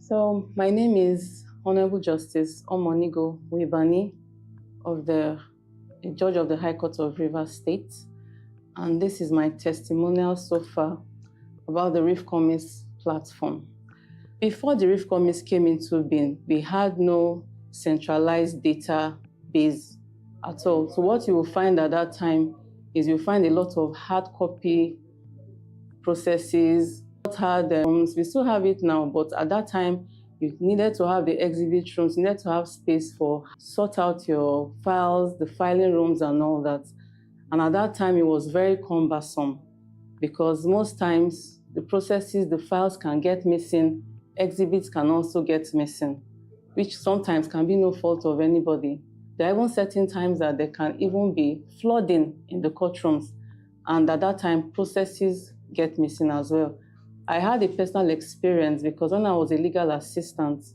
So my name is Honorable Justice Omonigo Webani of the Judge of the High Court of Rivers State, and this is my testimonial so far about the RIFCOMIS platform. Before the RIFCOMIS came into being, we had no centralized database at all. So what you will find at that time is you'll find a lot of hard copy processes. We still have it now, but at that time, you needed to have the exhibit rooms, you needed to have space for sort out your files, the filing rooms and all that. And at that time, it was very cumbersome because most times the processes, the files can get missing, exhibits can also get missing, which sometimes can be no fault of anybody. There are even certain times that there can even be flooding in the courtrooms, and at that time, processes get missing as well. I had a personal experience because when I was a legal assistant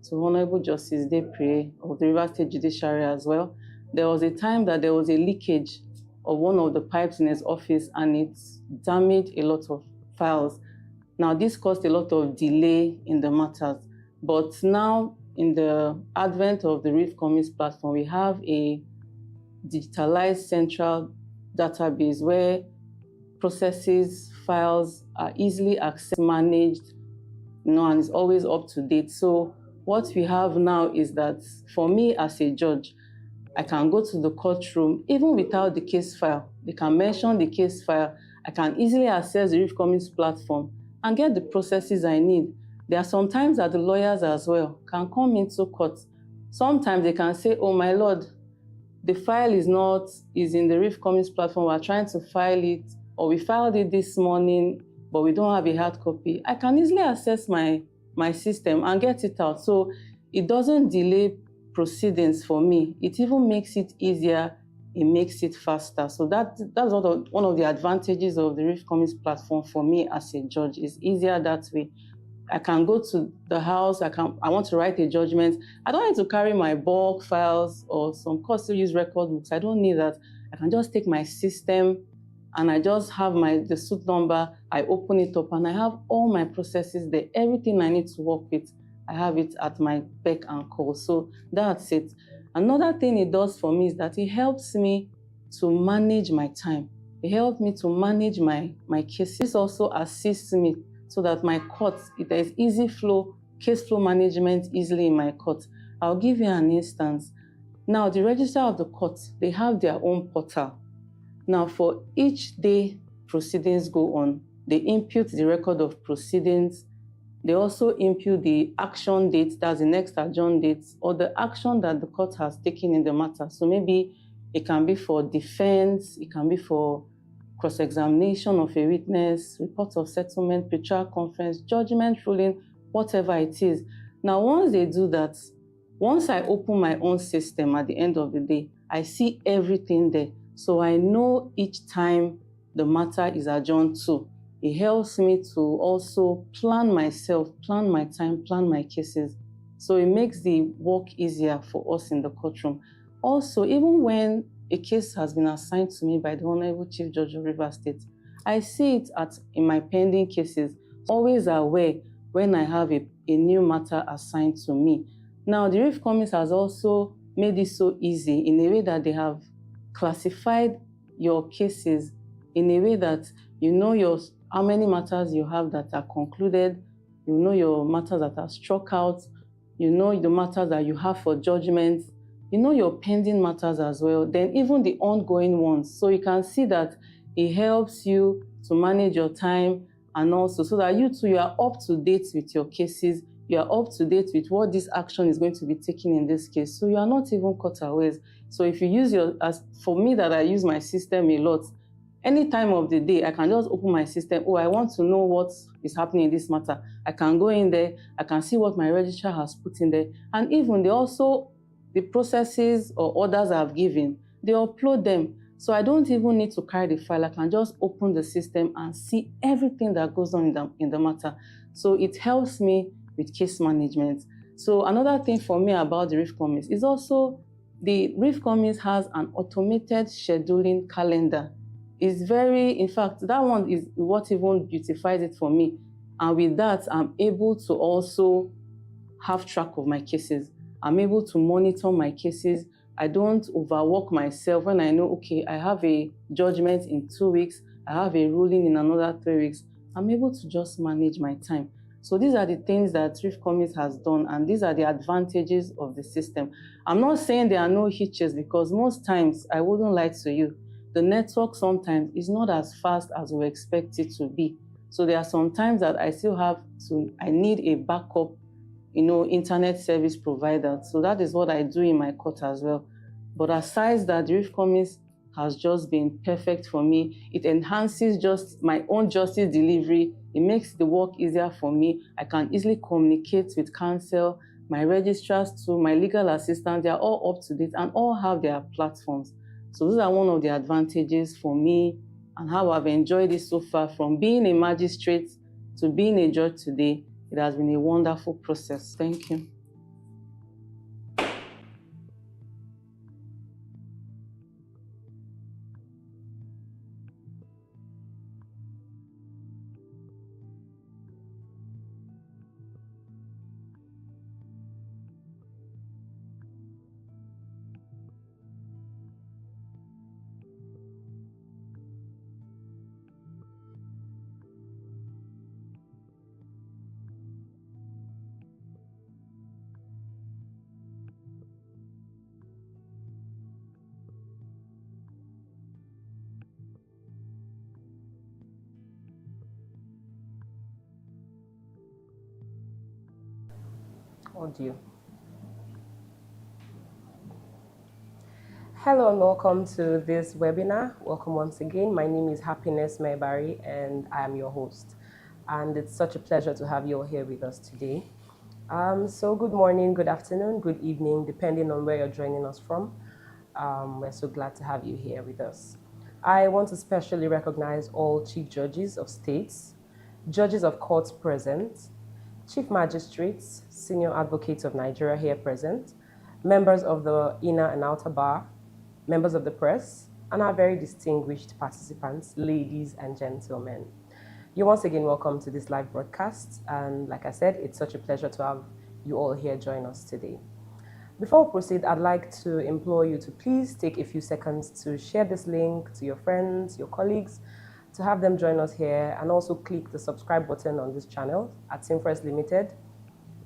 to Honorable Justice Depre of the Rivers State Judiciary as well, there was a time that there was a leakage of one of the pipes in his office and it damaged a lot of files. Now, this caused a lot of delay in the matters, but now in the advent of the RIFCOMIS platform, we have a digitalized central database where processes, files are easily accessed, managed, and it's always up to date. So what we have now is that for me as a judge, I can go to the courtroom even without the case file. They can mention the case file. I can easily access the RIFCOMIS platform and get the processes I need. There are some times that the lawyers as well can come into court. Sometimes they can say, oh my lord, the file is in the RIFCOMIS platform, we're trying to file it, or we filed it this morning, but we don't have a hard copy. I can easily access my system and get it out. So it doesn't delay proceedings for me. It even makes it easier, it makes it faster. So that's one of the advantages of the RIFCOMIS platform for me as a judge. It's easier that way. I can go to the house, I want to write a judgment. I don't need to carry my bulk files or some courts still use record books. I don't need that. I can just take my system and I just have the suit number, I open it up and I have all my processes there. Everything I need to work with, I have it at my beck and call. So that's it. Another thing it does for me is that it helps me to manage my time. It helps me to manage my cases. This also assists me so that my court, there is easy flow, case flow management easily in my court. I'll give you an instance. Now, the registrar of the court, they have their own portal. Now, for each day proceedings go on, they input the record of proceedings. They also input the action date, that's the next adjourned date, or the action that the court has taken in the matter. So maybe it can be for defense, it can be for cross-examination of a witness, report of settlement, pre-trial conference, judgment ruling, whatever it is. Now, once they do that, once I open my own system at the end of the day, I see everything there. So I know each time the matter is adjourned to. It helps me to also plan myself, plan my time, plan my cases. So it makes the work easier for us in the courtroom. Also, even when a case has been assigned to me by the Honorable Chief Judge of Rivers State, I see it in my pending cases, always aware when I have a new matter assigned to me. Now, the RIFCOMIS has also made it so easy in a way that they have classified your cases in a way that you know how many matters you have that are concluded, you know your matters that are struck out, you know the matters that you have for judgment, you know your pending matters as well, then even the ongoing ones. So you can see that it helps you to manage your time and also so that you are up to date with your cases, you are up to date with what this action is going to be taken in this case. So you are not even caught unawares. So if you use for me that I use my system a lot, any time of the day, I can just open my system. Oh, I want to know what is happening in this matter. I can go in there, I can see what my registrar has put in there. And even the processes or orders I've given, they upload them. So I don't even need to carry the file. I can just open the system and see everything that goes on in the matter. So it helps me with case management. So another thing for me about the RIFCOMIS is also the RIFCOMIS has an automated scheduling calendar. In fact, that one is what even beautifies it for me. And with that, I'm able to also have track of my cases. I'm able to monitor my cases. I don't overwork myself when I know, okay, I have a judgment in 2 weeks, I have a ruling in another 3 weeks. I'm able to just manage my time. So these are the things that Rift Commit has done, and these are the advantages of the system. I'm not saying there are no hitches, because most times, I wouldn't lie to you, the network sometimes is not as fast as we expect it to be. So there are some times that I need a backup, internet service provider. So that is what I do in my court as well. But aside that, the Rift Commit has just been perfect for me. It enhances just my own justice delivery. It makes the work easier for me. I can easily communicate with counsel, my registrars too, my legal assistants. They are all up to date and all have their platforms. So those are one of the advantages for me and how I've enjoyed it so far. From being a magistrate to being a judge today, it has been a wonderful process. Thank you. Audio. Hello and welcome to this webinar. Welcome once again. My name is Happiness Maibari and I am your host. And it's such a pleasure to have you all here with us today. So good morning, good afternoon, good evening, depending on where you're joining us from. We're so glad to have you here with us. I want to specially recognize all chief judges of states, judges of courts present, chief magistrates, senior advocates of Nigeria here present, members of the inner and outer bar, members of the press, and our very distinguished participants, ladies and gentlemen. You're once again welcome to this live broadcast, and like I said, it's such a pleasure to have you all here join us today. Before we proceed, I'd like to implore you to please take a few seconds to share this link to your friends, your colleagues, to have them join us here, and also click the subscribe button on this channel at Cinfores Limited.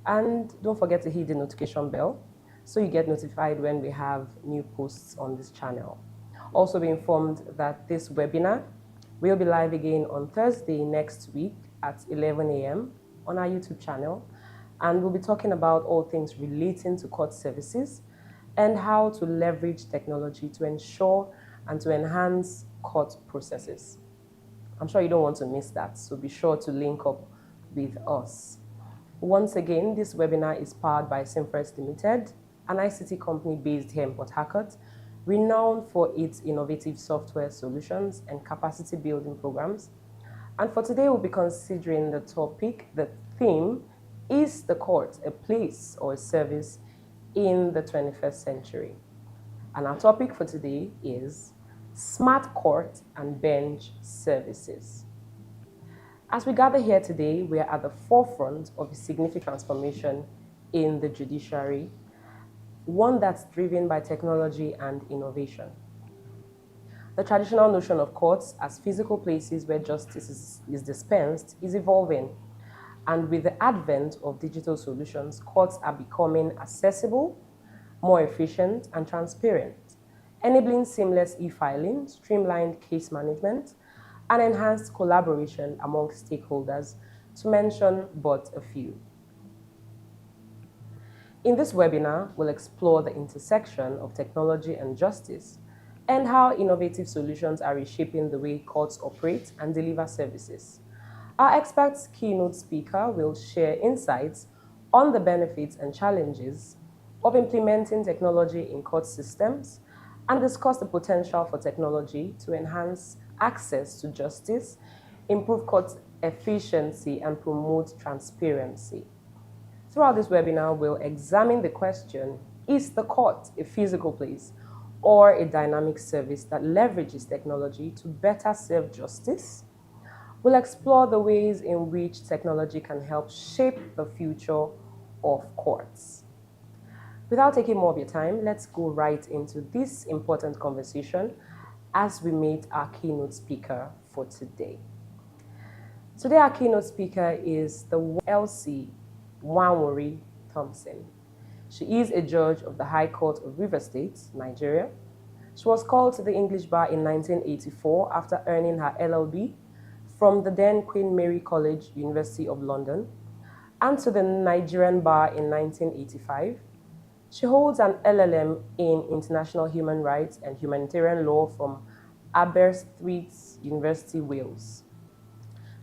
And don't forget to hit the notification bell so you get notified when we have new posts on this channel. Also be informed that this webinar will be live again on Thursday next week at 11 a.m. on our YouTube channel. And we'll be talking about all things relating to court services and how to leverage technology to ensure and to enhance court processes. I'm sure you don't want to miss that, so be sure to link up with us. Once again, this webinar is powered by Cinfores Limited, an ICT company based here in Port Harcourt, renowned for its innovative software solutions and capacity building programs. And for today, we'll be considering the topic, the theme, is the court a place or a service in the 21st century? And our topic for today is smart court and bench services. As we gather here today, we are at the forefront of a significant transformation in the judiciary, one that's driven by technology and innovation. The traditional notion of courts as physical places where justice is dispensed is evolving. And with the advent of digital solutions, courts are becoming accessible, more efficient, and transparent, enabling seamless e-filing, streamlined case management, and enhanced collaboration among stakeholders, to mention but a few. In this webinar, we'll explore the intersection of technology and justice and how innovative solutions are reshaping the way courts operate and deliver services. Our expert keynote speaker will share insights on the benefits and challenges of implementing technology in court systems and discuss the potential for technology to enhance access to justice, improve court efficiency, and promote transparency. Throughout this webinar, we'll examine the question, is the court a physical place or a dynamic service that leverages technology to better serve justice? We'll explore the ways in which technology can help shape the future of courts. Without taking more of your time, let's go right into this important conversation as we meet our keynote speaker for today. Today, our keynote speaker is the Elsie Nwanwori Thompson. She is a judge of the High Court of Rivers State, Nigeria. She was called to the English bar in 1984 after earning her LLB from the then Queen Mary College, University of London, and to the Nigerian bar in 1985. She holds an LLM in International Human Rights and Humanitarian Law from Aberystwyth University, Wales.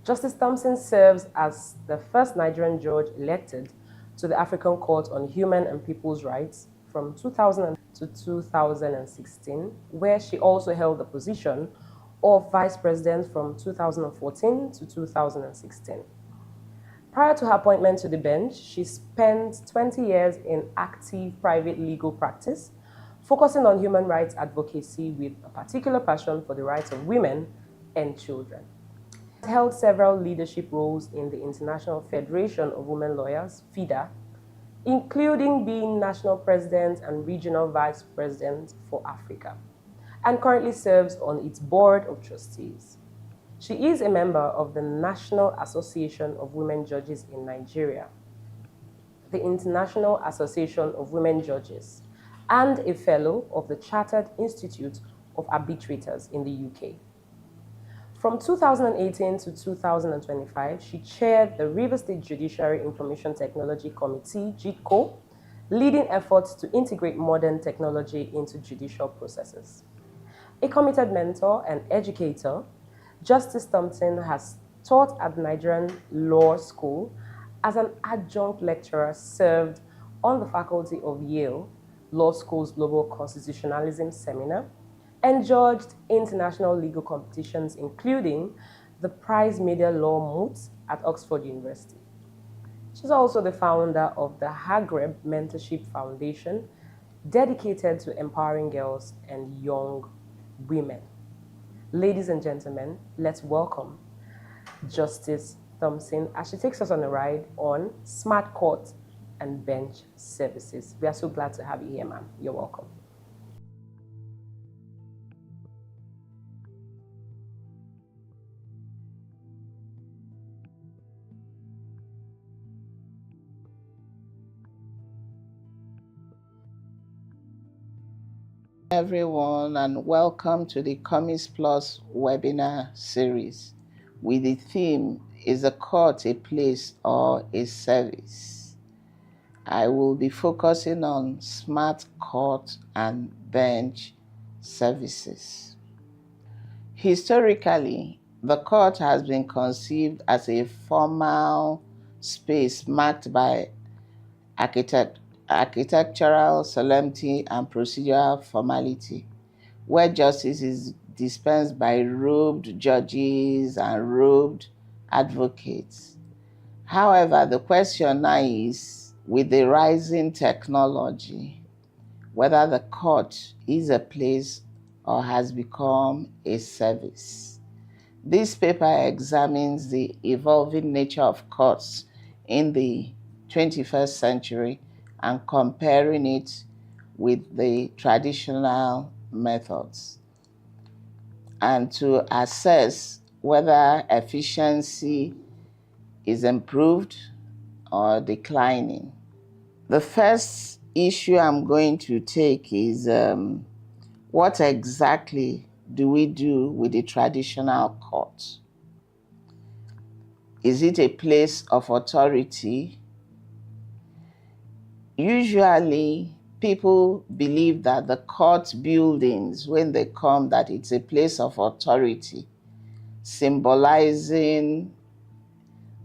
Justice Thompson serves as the first Nigerian judge elected to the African Court on Human and People's Rights from 2000 to 2016, where she also held the position of Vice President from 2014 to 2016. Prior to her appointment to the bench, she spent 20 years in active private legal practice, focusing on human rights advocacy with a particular passion for the rights of women and children. She held several leadership roles in the International Federation of Women Lawyers, FIDA, including being National President and Regional Vice President for Africa, and currently serves on its Board of Trustees. She is a member of the National Association of Women Judges in Nigeria, the International Association of Women Judges, and a fellow of the Chartered Institute of Arbitrators in the UK. From 2018 to 2025, she chaired the Rivers State Judiciary Information Technology Committee, JITCO, leading efforts to integrate modern technology into judicial processes. A committed mentor and educator, Justice Thompson has taught at the Nigerian Law School as an adjunct lecturer, served on the faculty of Yale Law School's Global Constitutionalism Seminar, and judged international legal competitions, including the Prize Media Law Moot at Oxford University. She's also the founder of the Hagreb Mentorship Foundation, dedicated to empowering girls and young women. Ladies and gentlemen, let's welcome Justice Thompson as she takes us on a ride on smart court and bench services. We are so glad to have you here, ma'am. You're welcome. Everyone, and welcome to the Commis Plus webinar series with the theme, Is a Court a Place or a Service? I will be focusing on smart court and bench services. Historically, the court has been conceived as a formal space marked by architectural solemnity and procedural formality, where justice is dispensed by robed judges and robed advocates. However, the question now is, with the rising technology, whether the court is a place or has become a service. This paper examines the evolving nature of courts in the 21st century and comparing it with the traditional methods, and to assess whether efficiency is improved or declining. The first issue I'm going to take is what exactly do we do with the traditional court? Is it a place of authority? Usually, people believe that the court buildings, when they come, that it's a place of authority, symbolizing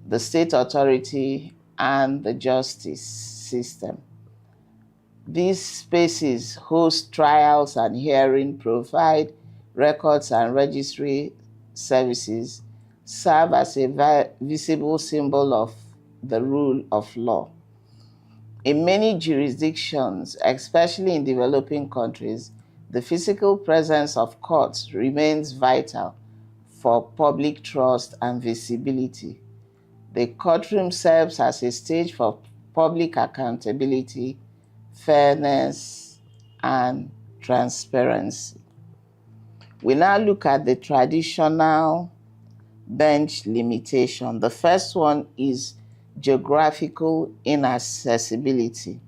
the state authority and the justice system. These spaces host trials and hearings, provide records and registry services, serve as a visible symbol of the rule of law. In many jurisdictions, especially in developing countries, the physical presence of courts remains vital for public trust and visibility. The courtroom serves as a stage for public accountability, fairness, and transparency. We now look at the traditional bench limitation. The first one is geographical inaccessibility.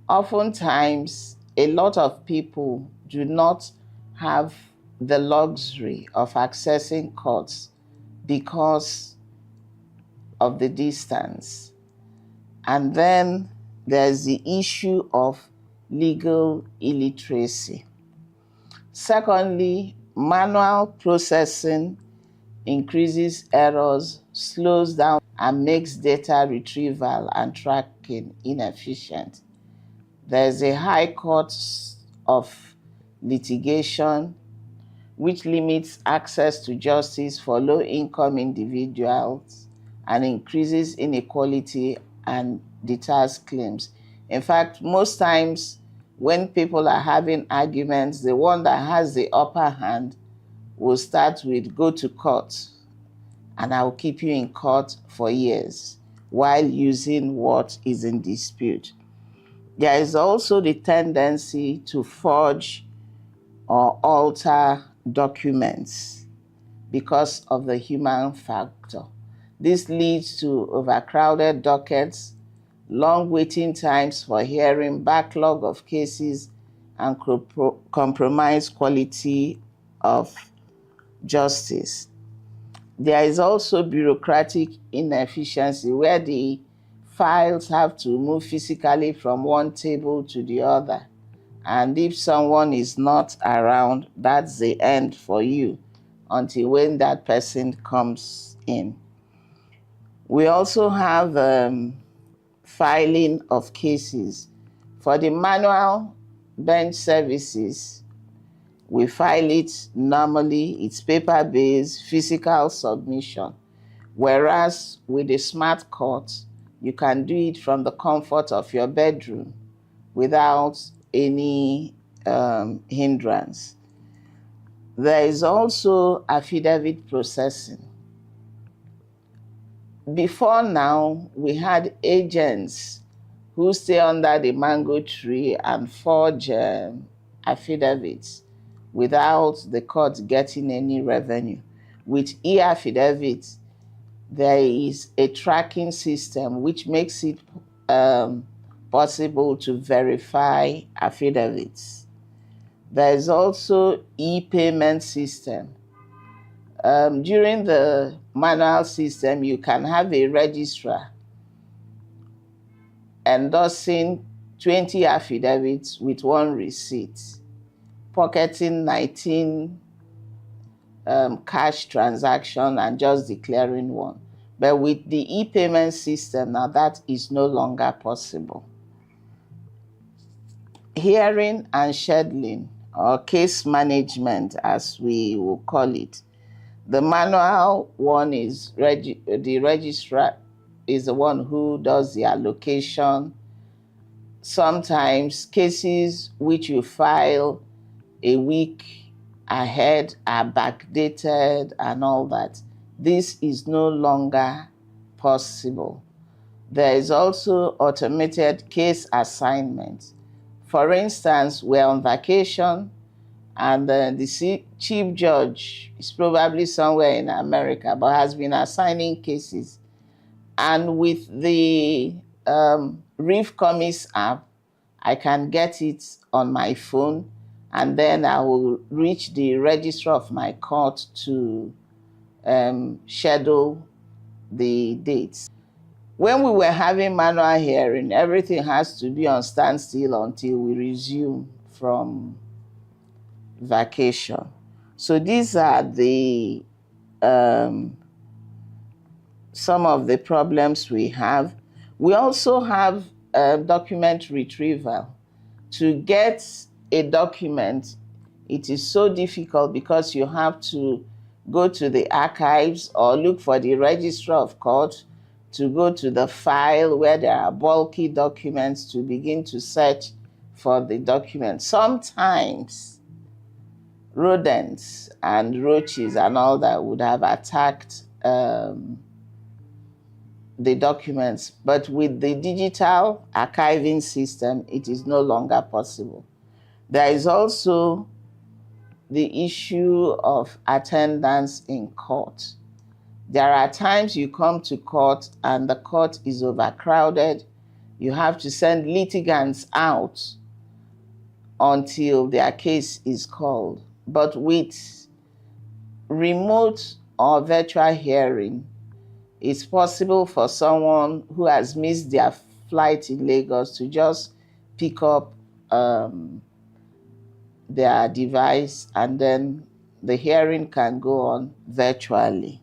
Oftentimes, a lot of people do not have the luxury of accessing courts because of the distance. And then there's the issue of legal illiteracy. Secondly, manual processing increases errors, slows down, and makes data retrieval and tracking inefficient. There's a high cost of litigation, which limits access to justice for low-income individuals and increases inequality and deters claims. In fact, most times when people are having arguments, the one that has the upper hand will start with, go to court, and I will keep you in court for years, while using what is in dispute. There is also the tendency to forge or alter documents because of the human factor. This leads to overcrowded dockets, long waiting times for hearing, backlog of cases, and compromised quality of justice. There is also bureaucratic inefficiency, where the files have to move physically from one table to the other. And if someone is not around, that's the end for you until when that person comes in. We also have filing of cases. For the manual bench services, we file it normally, it's paper-based, physical submission. Whereas with the smart court, you can do it from the comfort of your bedroom without any hindrance. There is also affidavit processing. Before now, we had agents who stay under the mango tree and forge affidavits without the court getting any revenue. With e-affidavits, there is a tracking system which makes it possible to verify affidavits. There is also e-payment system. During the manual system, you can have a registrar endorsing 20 affidavits with one receipt, pocketing 19 cash transaction and just declaring one. But with the e-payment system, now that is no longer possible. Hearing and scheduling, or case management as we will call it. The manual one is the registrar is the one who does the allocation. Sometimes cases which you file a week ahead are backdated and all that. This is no longer possible. There is also automated case assignment. For instance, we're on vacation and the chief judge is probably somewhere in America but has been assigning cases. And with the Reef Commis app, I can get it on my phone, and then I will reach the registrar of my court to schedule the dates. When we were having manual hearing, everything has to be on standstill until we resume from vacation. So these are the some of the problems we have. We also have document retrieval. To get a document, it is so difficult because you have to go to the archives or look for the registrar of court, to go to the file where there are bulky documents to begin to search for the document. Sometimes rodents and roaches and all that would have attacked the documents, but with the digital archiving system, it is no longer possible. There is also the issue of attendance in court. There are times you come to court and the court is overcrowded. You have to send litigants out until their case is called. But with remote or virtual hearing, it's possible for someone who has missed their flight in Lagos to just pick up their device, and then the hearing can go on virtually.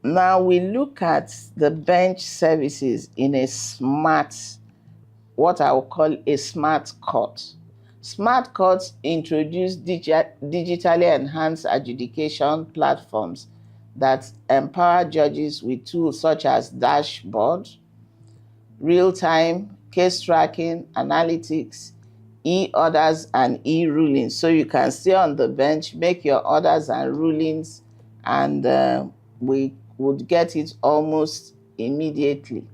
Now we look at the bench services in a smart, what I would call a smart court. Smart courts introduce digitally enhanced adjudication platforms that empower judges with tools such as dashboard, real-time case tracking, analytics, e-orders, and e-rulings. So you can stay on the bench, make your orders and rulings, and we would get it almost immediately.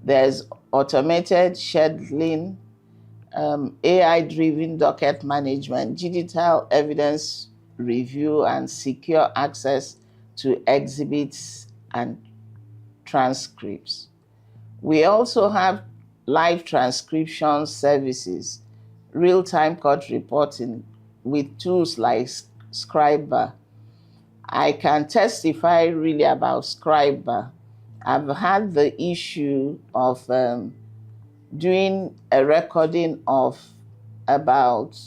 There's automated scheduling, AI-driven docket management, digital evidence review, and secure access to exhibits and transcripts. We also have live transcription services, real-time court reporting with tools like Scriber. I can testify really about Scriber. I've had the issue of doing a recording of about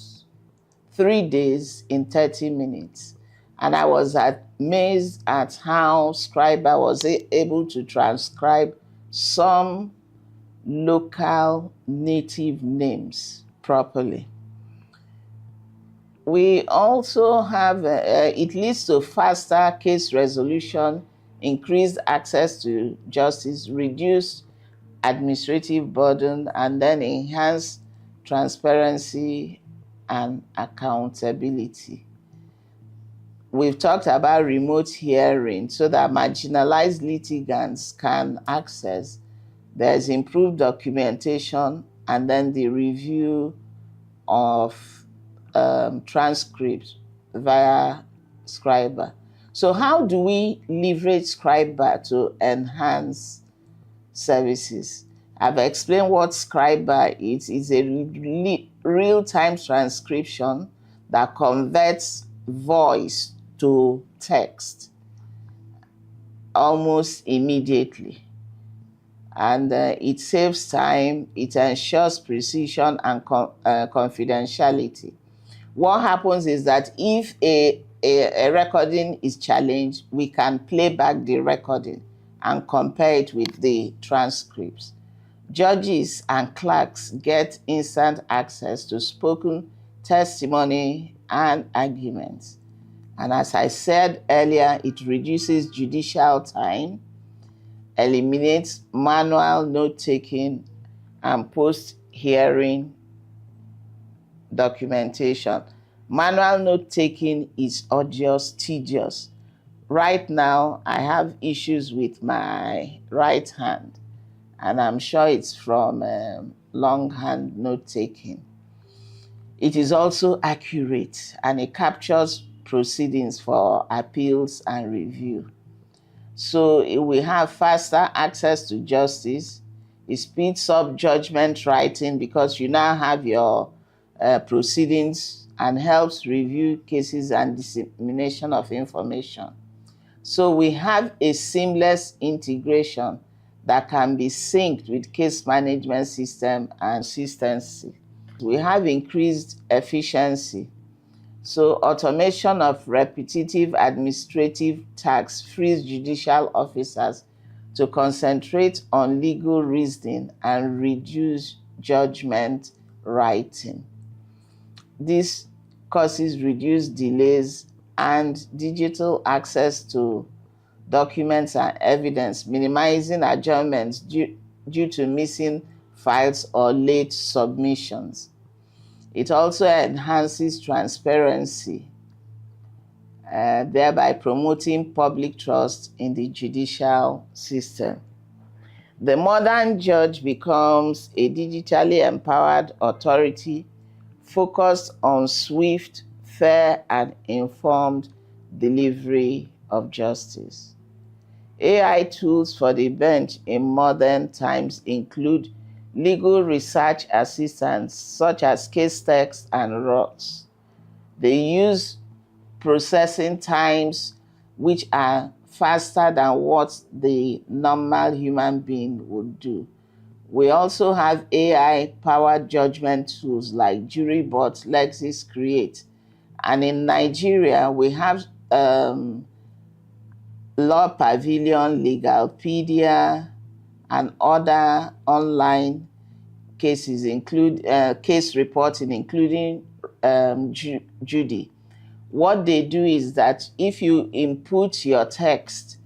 3 days in 30 minutes. And I was amazed at how Scriber was able to transcribe some local native names properly. We also have, it leads to faster case resolution, increased access to justice, reduced administrative burden, and then enhanced transparency and accountability. We've talked about remote hearing so that marginalized litigants can access. There's improved documentation, and then the review of transcripts via Scriber. So how do we leverage Scriber to enhance services? I've explained what Scriber is. It's a real-time transcription that converts voice to text almost immediately. And it saves time, it ensures precision and confidentiality. What happens is that if a recording is challenged, we can play back the recording and compare it with the transcripts. Judges and clerks get instant access to spoken testimony and arguments. And as I said earlier, it reduces judicial time, eliminates manual note-taking, and post-hearing documentation. Manual note-taking is odious, tedious. Right now, I have issues with my right hand, and I'm sure it's from longhand note-taking. It is also accurate, and it captures proceedings for appeals and review. So we have faster access to justice. It speeds up judgment writing because you now have your proceedings, and helps review cases and dissemination of information. So we have a seamless integration that can be synced with case management system and consistency. We have increased efficiency. So automation of repetitive administrative tasks frees judicial officers to concentrate on legal reasoning and reduce judgment writing. This causes reduced delays and digital access to documents and evidence, minimizing adjournments due to missing files or late submissions. It also enhances transparency thereby promoting public trust in the judicial system. The modern judge becomes a digitally empowered authority focused on swift, fair, and informed delivery of justice. AI tools for the bench in modern times include legal research assistants such as case text and ROTS. They use processing times which are faster than what the normal human being would do. We also have AI-powered judgment tools like JuryBot, Lexis Create. And in Nigeria, we have Law Pavilion, Legalpedia, and other online cases include case reporting, including Judy. What they do is that if you input your text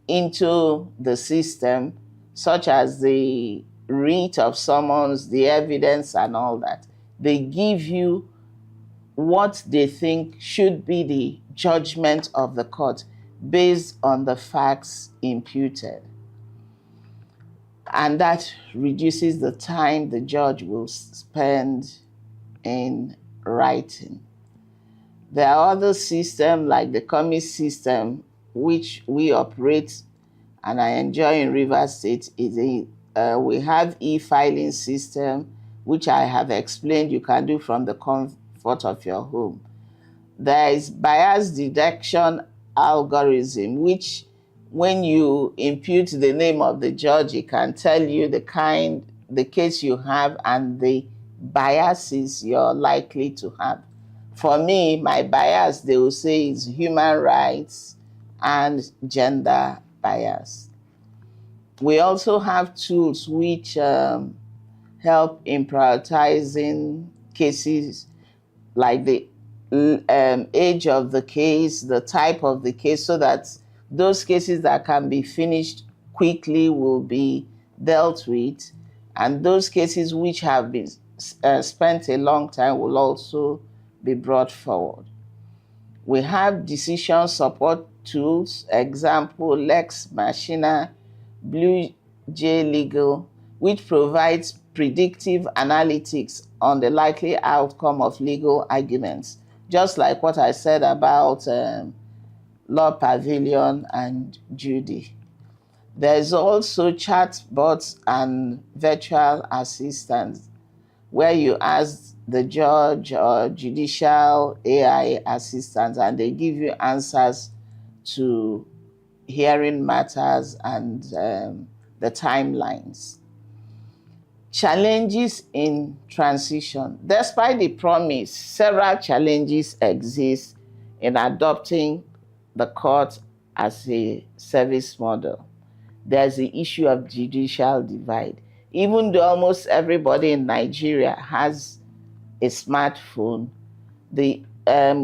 into the system, such as the writ of summons, the evidence, and all that, they give you what they think should be the judgment of the court based on the facts imputed. And that reduces the time the judge will spend in writing. There are other systems like the COMIS system, which we operate and I enjoy in Rivers State. We have e-filing system, which I have explained you can do from the comfort of your home. There is bias detection algorithm, which when you impute the name of the judge, it can tell you the case you have and the biases you're likely to have. For me, my bias, they will say, is human rights and gender bias. We also have tools which help in prioritizing cases, like the age of the case, the type of the case, so that those cases that can be finished quickly will be dealt with, and those cases which have been spent a long time will also be brought forward. We have decision support tools, example, Lex Machina, Blue J Legal, which provides predictive analytics on the likely outcome of legal arguments, just like what I said about Law Pavilion and Judy. There's also chatbots and virtual assistants, where you ask the judge or judicial AI assistants and they give you answers to hearing matters and the timelines. Challenges in transition. Despite the promise, several challenges exist in adopting the court as a service model. There's the issue of judicial divide. Even though almost everybody in Nigeria has a smartphone, the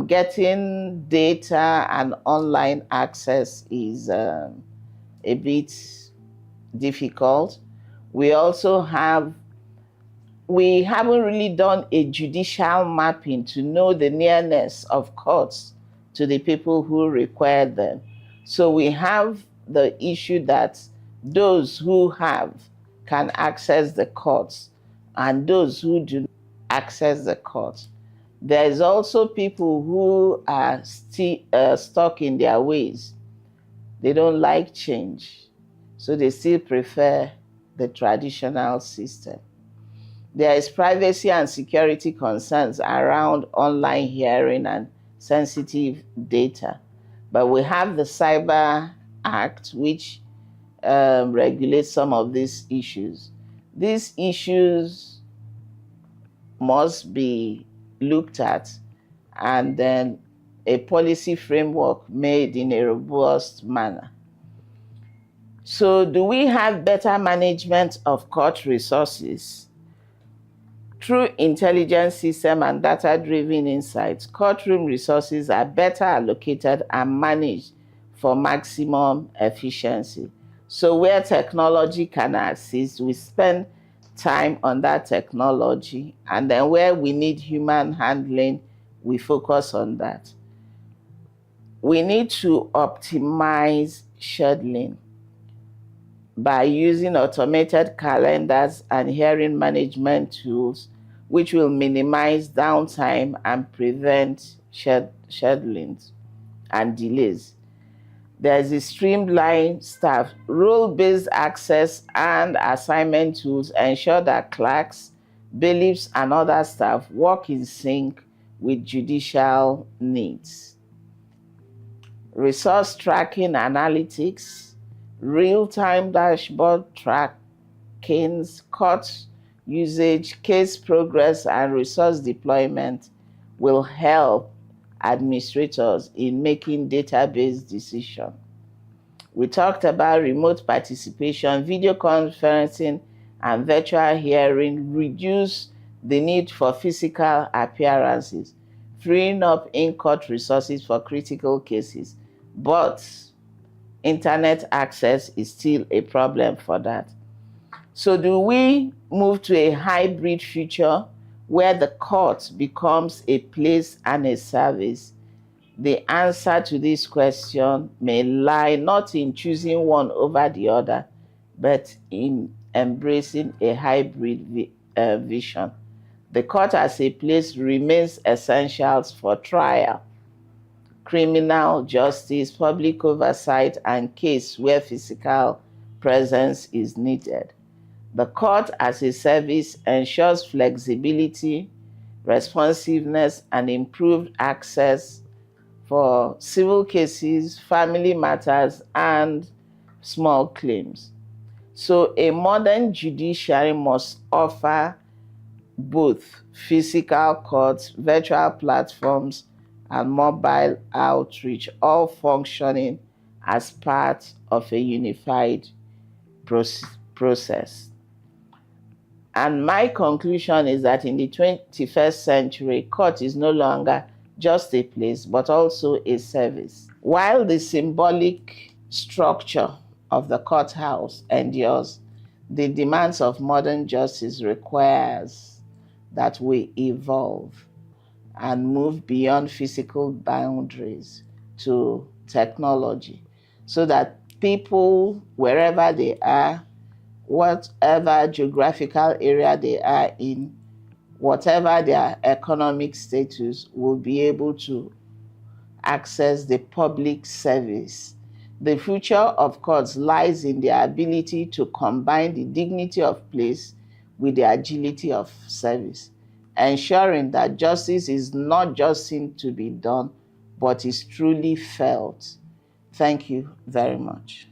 getting data and online access is a bit difficult. We haven't really done a judicial mapping to know the nearness of courts to the people who require them. So we have the issue that those who have can access the courts and those who do not access the courts. There's also people who are still stuck in their ways. They don't like change, so they still prefer the traditional system. There is privacy and security concerns around online hearing and sensitive data. But we have the Cyber Act, which regulates some of these issues. These issues must be looked at and then a policy framework made in a robust manner. So do we have better management of court resources? Through intelligence system and data-driven insights, courtroom resources are better allocated and managed for maximum efficiency. So where technology can assist, we spend time on that technology, and then where we need human handling, we focus on that. We need to optimize scheduling by using automated calendars and hearing management tools, which will minimize downtime and prevent scheduling and delays. There's a streamlined staff, role-based access and assignment tools ensure that clerks, bailiffs, and other staff work in sync with judicial needs. Resource tracking analytics, real-time dashboard trackings, court usage, case progress, and resource deployment will help administrators in making database decisions. We talked about remote participation, video conferencing, and virtual hearing reduce the need for physical appearances, freeing up in-court resources for critical cases. But internet access is still a problem for that. So do we move to a hybrid future where the court becomes a place and a service? The answer to this question may lie not in choosing one over the other, but in embracing a hybrid vision. The court as a place remains essential for trial, criminal justice, public oversight, and case where physical presence is needed. The court as a service ensures flexibility, responsiveness, and improved access for civil cases, family matters, and small claims. So a modern judiciary must offer both physical courts, virtual platforms, and mobile outreach, all functioning as part of a unified process. And my conclusion is that in the 21st century, court is no longer just a place, but also a service. While the symbolic structure of the courthouse endures, the demands of modern justice requires that we evolve and move beyond physical boundaries to technology so that people, wherever they are, whatever geographical area they are in, whatever their economic status, will be able to access the public service. The future of courts lies in their ability to combine the dignity of place with the agility of service, ensuring that justice is not just seen to be done, but is truly felt. Thank you very much.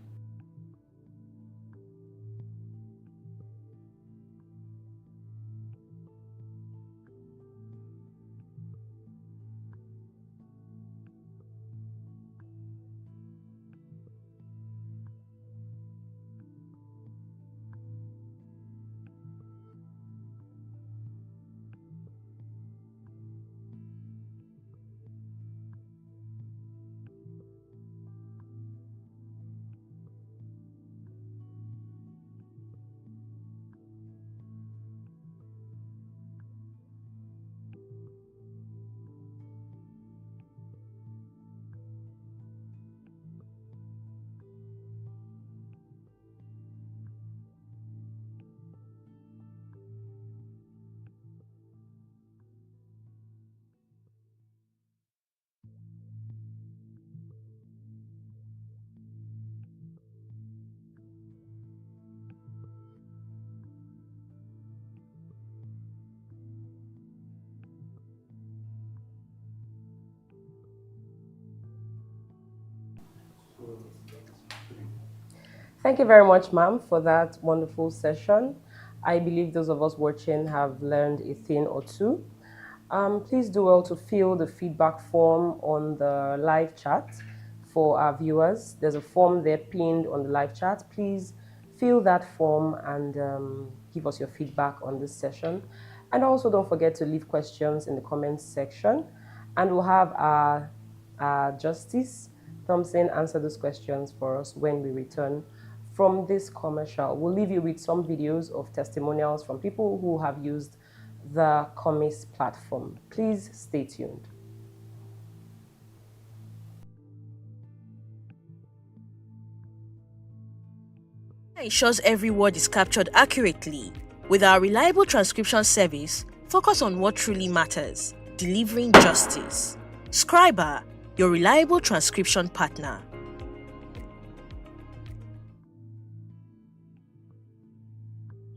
Thank you very much, ma'am, for that wonderful session. I believe those of us watching have learned a thing or two. Please do well to fill the feedback form on the live chat for our viewers. There's a form there pinned on the live chat. Please fill that form and give us your feedback on this session. And also don't forget to leave questions in the comments section. And we'll have our Justice Thompson answer those questions for us when we return from this commercial. We'll leave you with some videos of testimonials from people who have used the Comis platform. Please stay tuned. Ensures every word is captured accurately. With our reliable transcription service, focus on what truly matters, delivering justice. Scriber, your reliable transcription partner.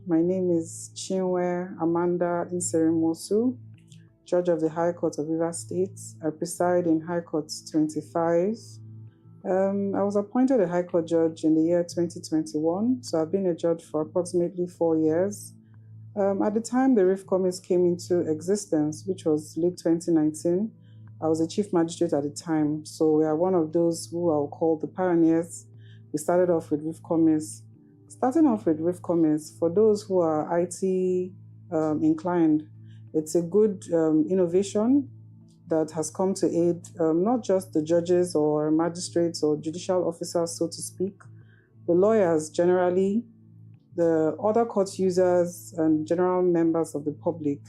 My name is Chinwe Amanda Nserimosu, Judge of the High Court of Rivers State. I preside in High Court 25. I was appointed a High Court judge in the year 2021, so I've been a judge for approximately 4 years. At the time the RIF Commerce came into existence, which was late 2019, I was a chief magistrate at the time, so we are one of those who I'll call the pioneers. We started off with RIF Commerce. Starting off with RIF Commerce, for those who are IT inclined, it's a good innovation that has come to aid not just the judges or magistrates or judicial officers, so to speak, the lawyers generally, the other court users and general members of the public.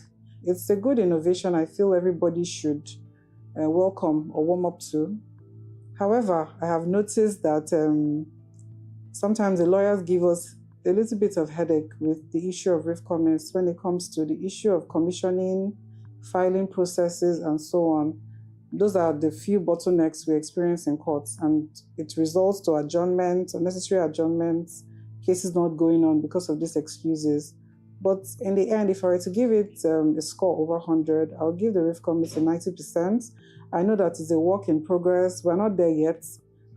It's a good innovation I feel everybody should welcome or warm up to. However, I have noticed that sometimes the lawyers give us a little bit of headache with the issue of RIF Commerce when it comes to the issue of commissioning, filing processes, and so on. Those are the few bottlenecks we experience in courts, and it results to adjournments, unnecessary adjournments, cases not going on because of these excuses. But in the end, if I were to give it a score over 100, I'll give the RIF Commerce a 90%. I know that it's a work in progress. We're not there yet.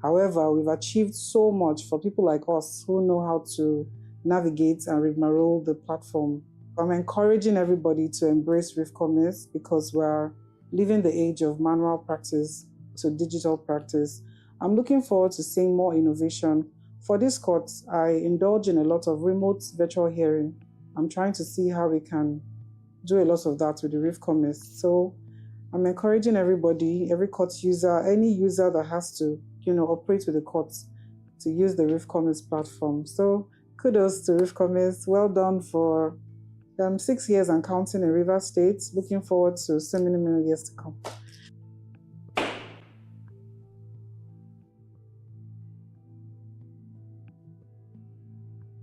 However, we've achieved so much for people like us who know how to navigate and rigmarole the platform. I'm encouraging everybody to embrace RIF Commerce because we're living the age of manual practice to digital practice. I'm looking forward to seeing more innovation. For this court, I indulge in a lot of remote virtual hearing. I'm trying to see how we can do a lot of that with the RIF Commerce. So I'm encouraging everybody, every court user, any user that has to operate with the courts, to use the RIF Commerce platform. So kudos to RIF Commerce. Well done for 6 years and counting in Rivers State. Looking forward to so many more years to come.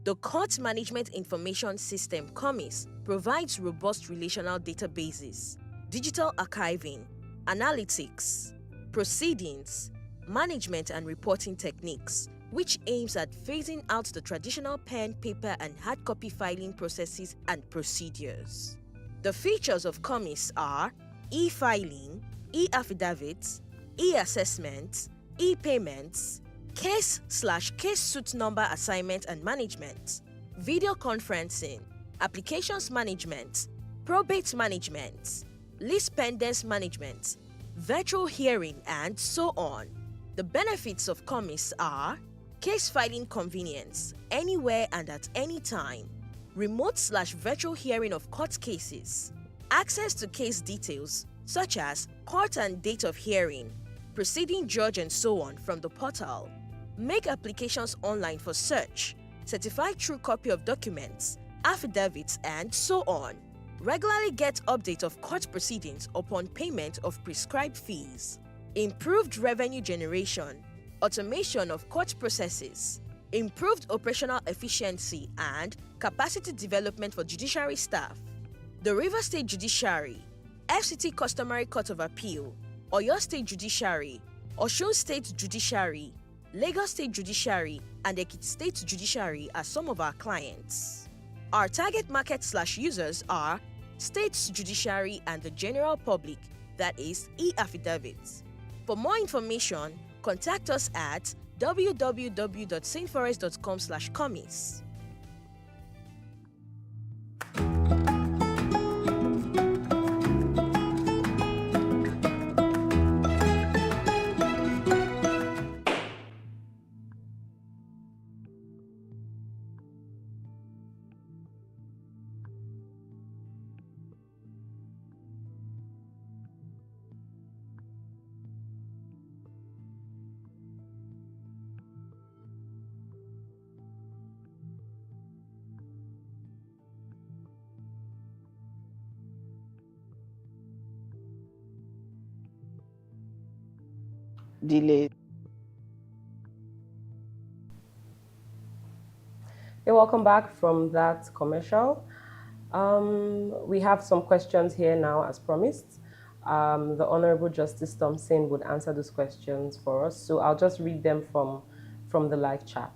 The Court Management Information System (COMIS) provides robust relational databases, digital archiving, analytics, proceedings, management and reporting techniques, which aims at phasing out the traditional pen, paper, and hard copy filing processes and procedures. The features of COMIS are e-filing, e-affidavits, e-assessments, e-payments, case/case suit number assignment and management, video conferencing, applications management, probate management, list pendants management, virtual hearing, and so on. The benefits of COMIS are case filing convenience, anywhere and at any time, remote/virtual hearing of court cases, access to case details such as court and date of hearing, proceeding judge, and so on from the portal. Make applications online for search, certified true copy of documents, affidavits, and so on. Regularly get update of court proceedings upon payment of prescribed fees. Improved revenue generation, automation of court processes, improved operational efficiency, and capacity development for judiciary staff. The Rivers State Judiciary, FCT Customary Court of Appeal, Oyo State Judiciary, Osun State Judiciary, Lagos State Judiciary, and Ekiti State Judiciary are some of our clients. Our target market/users are State's Judiciary and the general public, that is, e-affidavits. For more information, contact us at www.cinfores.com/commis. Delay. Hey, welcome back from that commercial. We have some questions here now, as promised. The Honorable Justice Thompson would answer those questions for us, so I'll just read them from the live chat.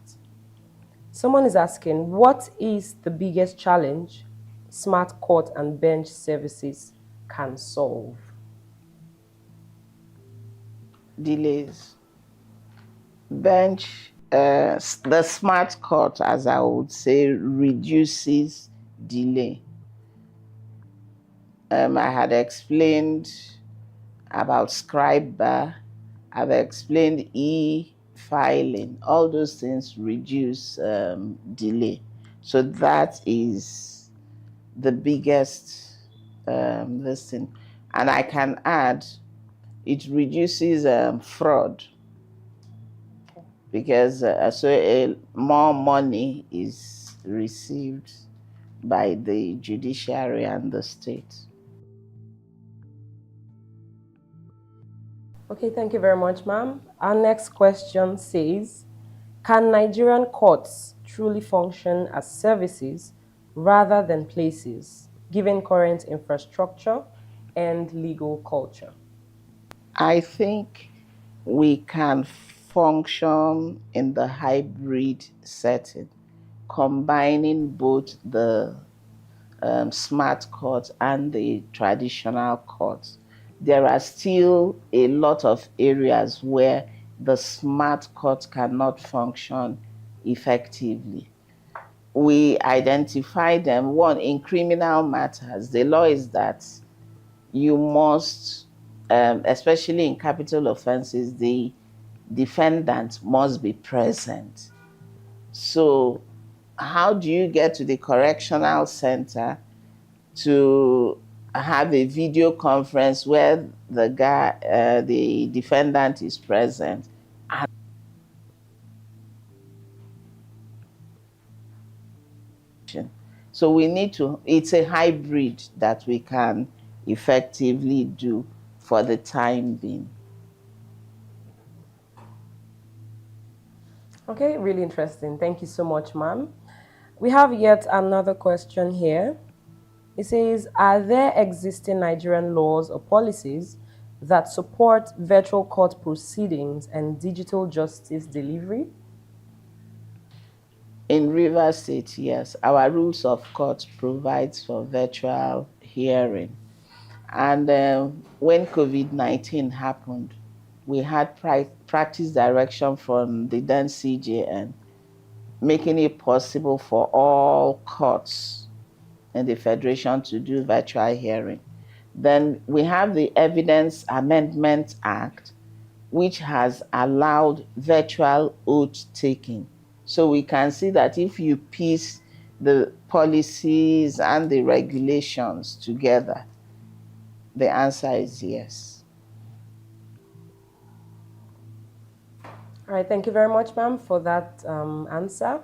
Someone is asking, what is the biggest challenge smart court and bench services can solve? Delays. Bench, the smart court, as I would say, reduces delay. I had explained about scribe bar. I've explained e-filing. All those things reduce delay. So that is the biggest this thing. And I can add, it reduces fraud, because more money is received by the judiciary and the state. Okay, thank you very much, ma'am. Our next question says, can Nigerian courts truly function as services rather than places, given current infrastructure and legal culture? I think we can function in the hybrid setting, combining both the smart court and the traditional courts. There are still a lot of areas where the smart court cannot function effectively. We identify them. One, in criminal matters, the law is that you must, especially in capital offenses, the defendant must be present. So how do you get to the correctional center to have a video conference where the defendant is present? So we need to, it's a hybrid that we can effectively do for the time being. Okay, really interesting. Thank you so much, ma'am. We have yet another question here. It says, are there existing Nigerian laws or policies that support virtual court proceedings and digital justice delivery? In Rivers State, yes, our rules of court provides for virtual hearing. And when COVID-19 happened, we had practice direction from the then CJN, making it possible for all courts in the Federation to do virtual hearing. Then we have the Evidence Amendment Act, which has allowed virtual oath taking. So we can see that if you piece the policies and the regulations together, the answer is yes. All right, thank you very much, ma'am, for that answer.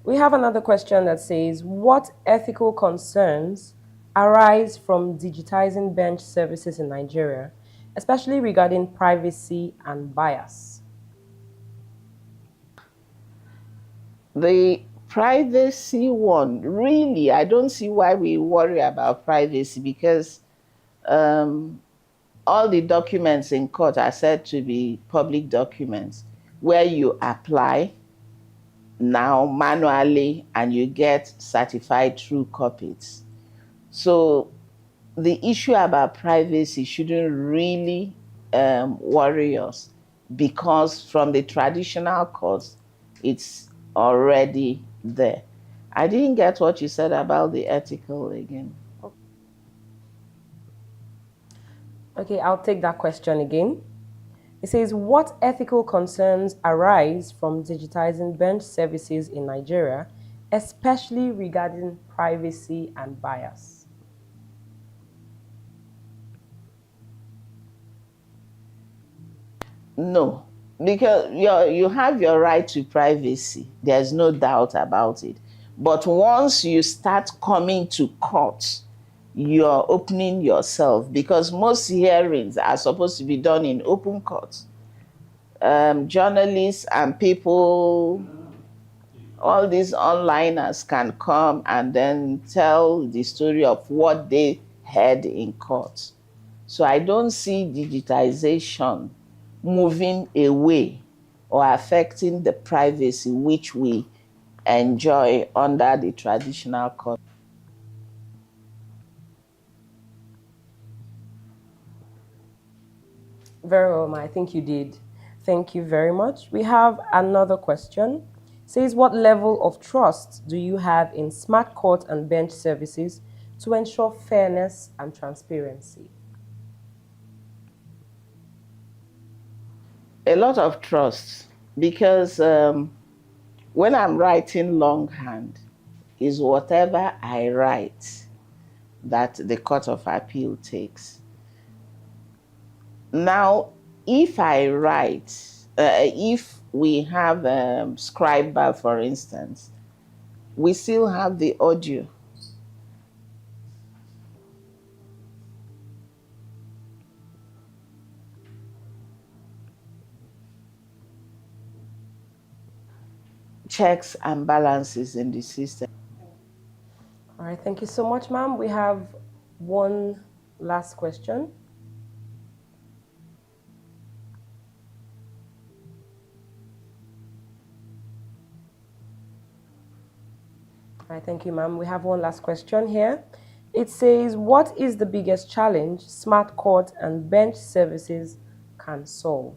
We have another question that says, what ethical concerns arise from digitizing bench services in Nigeria, especially regarding privacy and bias? The privacy one, really, I don't see why we worry about privacy, because all the documents in court are said to be public documents where you apply now manually and you get certified true copies. So the issue about privacy shouldn't really worry us, because from the traditional courts, it's already there. I didn't get what you said about the ethical again. Okay, I'll take that question again. It says, what ethical concerns arise from digitizing bench services in Nigeria, especially regarding privacy and bias? No, because you have your right to privacy. There's no doubt about it. But once you start coming to court, you're opening yourself, because most hearings are supposed to be done in open court. Journalists and people all these onliners can come and then tell the story of what they heard in court. So I don't see digitization moving away or affecting the privacy which we enjoy under the traditional court. Very well, Ma. I think you did. Thank you very much. We have another question. It says, what level of trust do you have in smart court and bench services to ensure fairness and transparency? A lot of trust, because when I'm writing longhand, is whatever I write that the Court of Appeal takes. Now, if I write, if we have scribe bar, for instance, we still have the audio. Checks and balances in the system. All right, thank you so much, ma'am. We have one last question. All right, thank you, ma'am. We have one last question here. It says, what is the biggest challenge smart court and bench services can solve?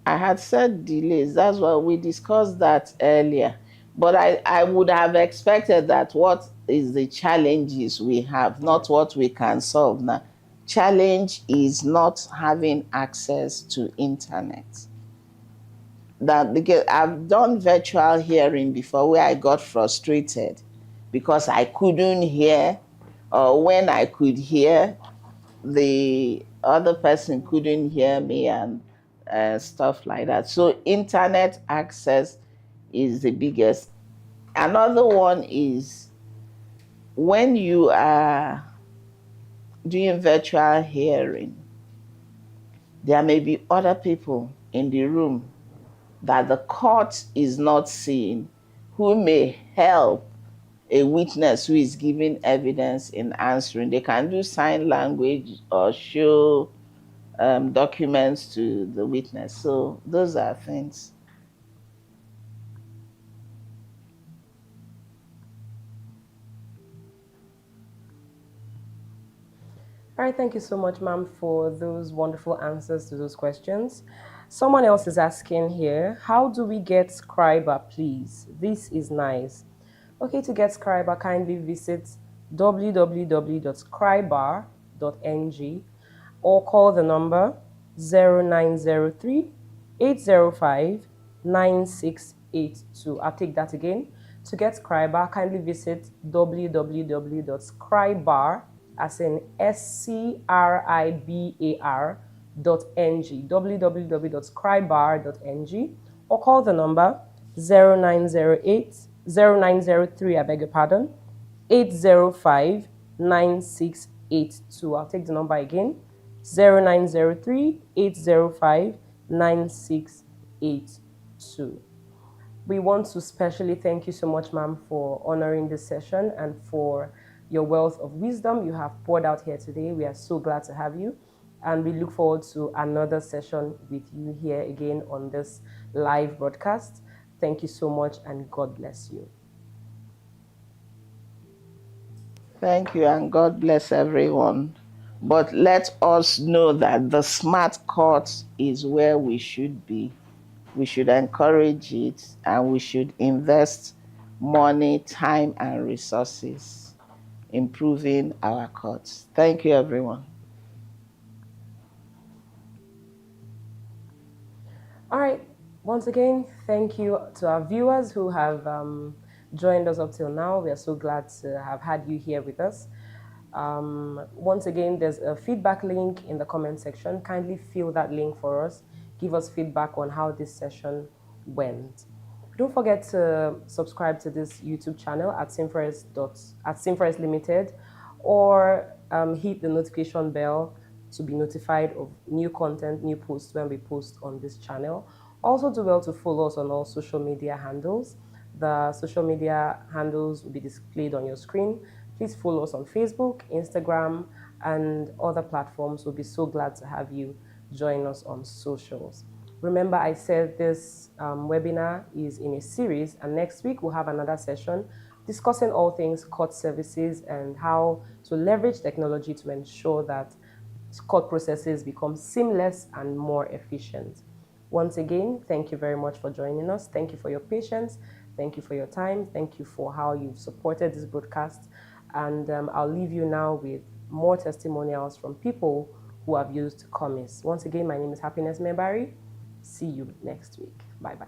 I had said delays. That's why we discussed that earlier. But I would have expected that what is the challenges we have, not what we can solve now. Challenge is not having access to internet. That because I've done virtual hearing before where I got frustrated because I couldn't hear, or when I could hear, the other person couldn't hear me, and stuff like that. So internet access is the biggest. Another one is when you are doing virtual hearing, there may be other people in the room that the court is not seeing who may help a witness who is giving evidence in answering. They can do sign language or show documents to the witness. So those are things. All right, thank you so much, ma'am, for those wonderful answers to those questions. Someone else is asking here, how do we get Scriber, please? This is nice. Okay, to get Scriber, kindly visit www.scriber.ng or call the number 0903 805 9682. I'll take that again. To get Scriber, kindly visit www.scriber, as in SCRIBAR.ng, www.scribar.ng, or call the number 0903, I beg your pardon, 805 9682. I'll take the number again, 0903 805 9682. We want to specially thank you so much, ma'am, for honoring this session and for your wealth of wisdom you have poured out here today. We are so glad to have you, and we look forward to another session with you here again on this live broadcast. Thank you so much, and God bless you. Thank you, and God bless everyone. But let us know that the smart court is where we should be. We should encourage it, and we should invest money, time, and resources improving our courts. Thank you, everyone. All right. Once again, thank you to our viewers who have joined us up till now. We are so glad to have had you here with us. Once again, there's a feedback link in the comment section. Kindly fill that link for us. Give us feedback on how this session went. Don't forget to subscribe to this YouTube channel at Cinfores Limited, or hit the notification bell to be notified of new content, new posts when we post on this channel. Also do well to follow us on all social media handles. The social media handles will be displayed on your screen. Please follow us on Facebook, Instagram, and other platforms. We'll be so glad to have you join us on socials. Remember, I said this webinar is in a series, and next week we'll have another session discussing all things court services and how to leverage technology to ensure that court processes become seamless and more efficient. Once again, thank you very much for joining us. Thank you for your patience. Thank you for your time. Thank you for how you've supported this broadcast. And I'll leave you now with more testimonials from people who have used Commis. Once again, my name is Happiness Mebari. See you next week. Bye-bye.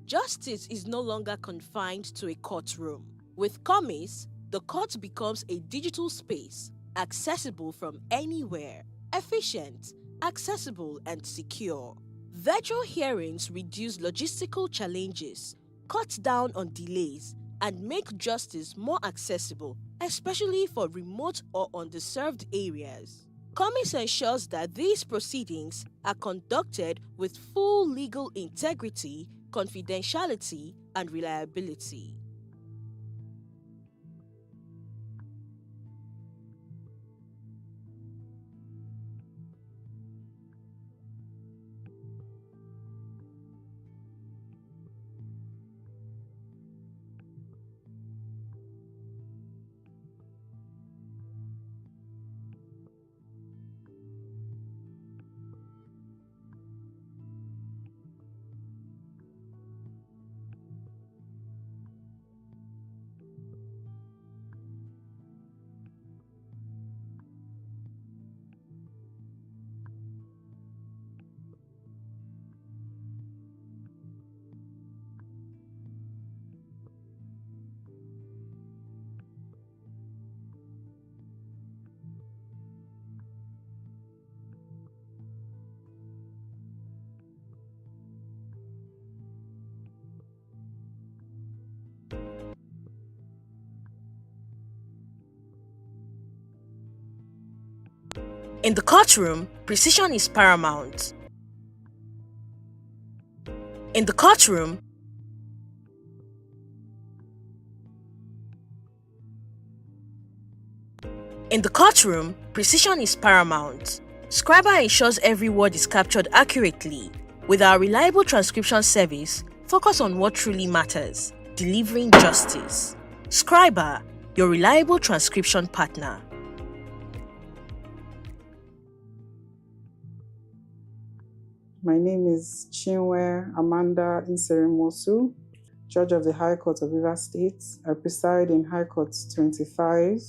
Justice is no longer confined to a courtroom. With Commis, the court becomes a digital space, accessible from anywhere, efficient, accessible, and secure. Virtual hearings reduce logistical challenges, cut down on delays, and make justice more accessible, especially for remote or underserved areas. Commis ensures that these proceedings are conducted with full legal integrity, confidentiality, and reliability. In the courtroom, precision is paramount. In the courtroom, precision is paramount. Scriber ensures every word is captured accurately. With our reliable transcription service, focus on what truly matters, delivering justice. Scriber, your reliable transcription partner. My name is Chinwe Amanda Inserimosu, Judge of the High Court of Rivers State. I preside in High Court 25.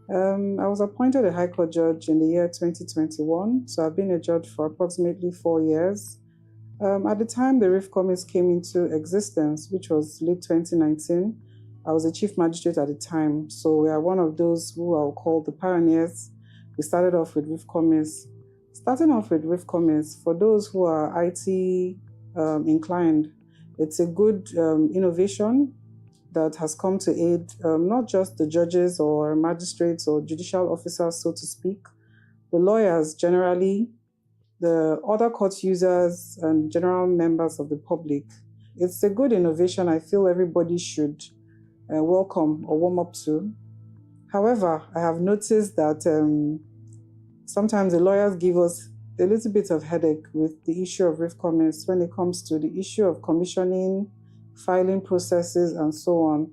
I was appointed a High Court judge in the year 2021, so I've been a judge for approximately 4 years. At the time the RIF Commis came into existence, which was late 2019, I was a chief magistrate at the time, so we are one of those who are called the pioneers. We started off with RIF Commis. Starting off with RIF Commis, for those who are IT inclined, it's a good innovation that has come to aid not just the judges or magistrates or judicial officers, so to speak, the lawyers generally, the other court users and general members of the public. It's a good innovation I feel everybody should welcome or warm up to. However, I have noticed that sometimes the lawyers give us a little bit of headache with the issue of RIF Commis when it comes to the issue of commissioning, filing processes, and so on.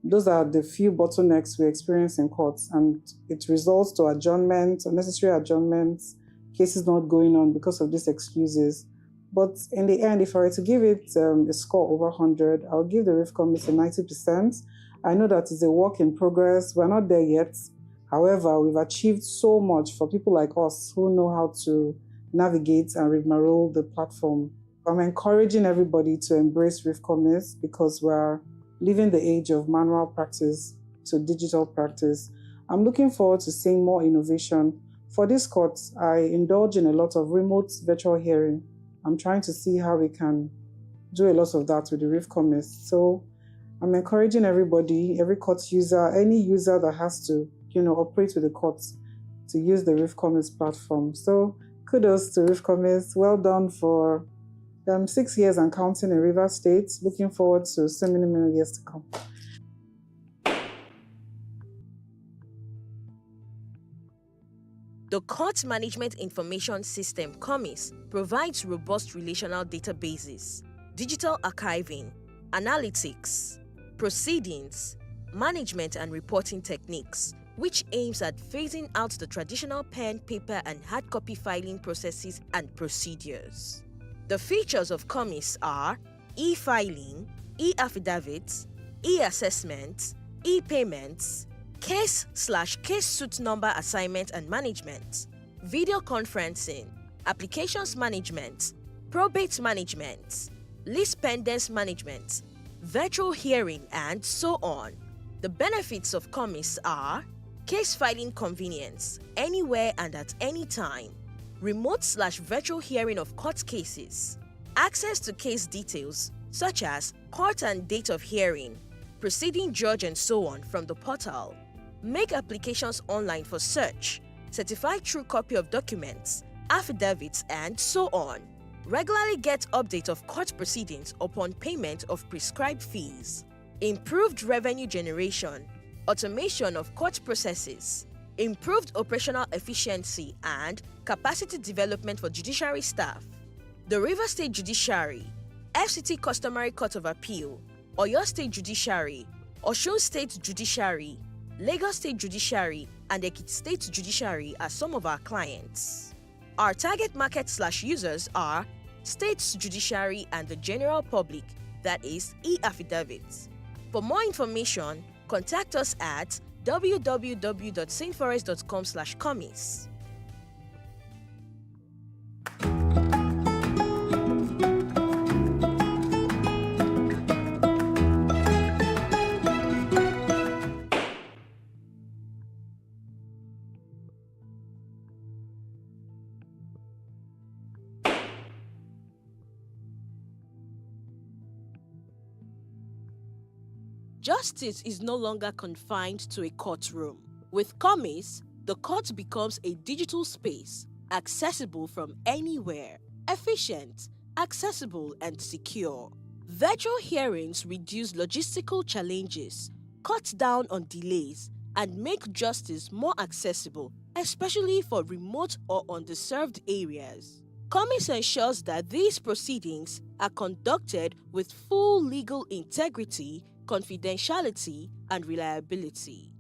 Those are the few bottlenecks we experience in courts, and it results to adjournments, unnecessary adjournments, cases not going on because of these excuses. But in the end, if I were to give it a score over 100, I'll give the RIF Commis a 90%. I know that it's a work in progress. We're not there yet. However, we've achieved so much for people like us who know how to navigate and rigmarole the platform. I'm encouraging everybody to embrace RIF Commis because we're living the age of manual practice to digital practice. I'm looking forward to seeing more innovation. For this court, I indulge in a lot of remote virtual hearing. I'm trying to see how we can do a lot of that with the RIF Commis. So I'm encouraging everybody, every court user, any user that has to, operate with the courts, to use the Reef Commerce platform. So kudos to Reef Commerce. Well done for 6 years and counting in Rivers State. Looking forward to so many more years to come. The Court Management Information System (COMIS) provides robust relational databases, digital archiving, analytics, proceedings, management and reporting techniques, which aims at phasing out the traditional pen, paper, and hard copy filing processes and procedures. The features of COMIS are e-filing, e-affidavits, e-assessments, e-payments, case/case suit number assignment and management, video conferencing, applications management, probate management, lease pendants management, virtual hearing, and so on. The benefits of COMIS are case filing convenience, anywhere and at any time, remote/virtual hearing of court cases, access to case details such as court and date of hearing, proceeding judge and so on from the portal, make applications online for search, certify true copy of documents, affidavits, and so on. Regularly get update of court proceedings upon payment of prescribed fees. Improved revenue generation, automation of court processes, improved operational efficiency and capacity development for judiciary staff. The Rivers State Judiciary, FCT Customary Court of Appeal, Oyo State Judiciary, Osun State Judiciary, Lagos State Judiciary, and Ekiti State Judiciary are some of our clients. Our target market/users are States Judiciary and the general public, that is, e-affidavits. For more information, contact us at www.cinfores.com/commis. Justice is no longer confined to a courtroom. With COMIS, the court becomes a digital space, accessible from anywhere, efficient, accessible, and secure. Virtual hearings reduce logistical challenges, cut down on delays, and make justice more accessible, especially for remote or underserved areas. COMIS ensures that these proceedings are conducted with full legal integrity, confidentiality, and reliability.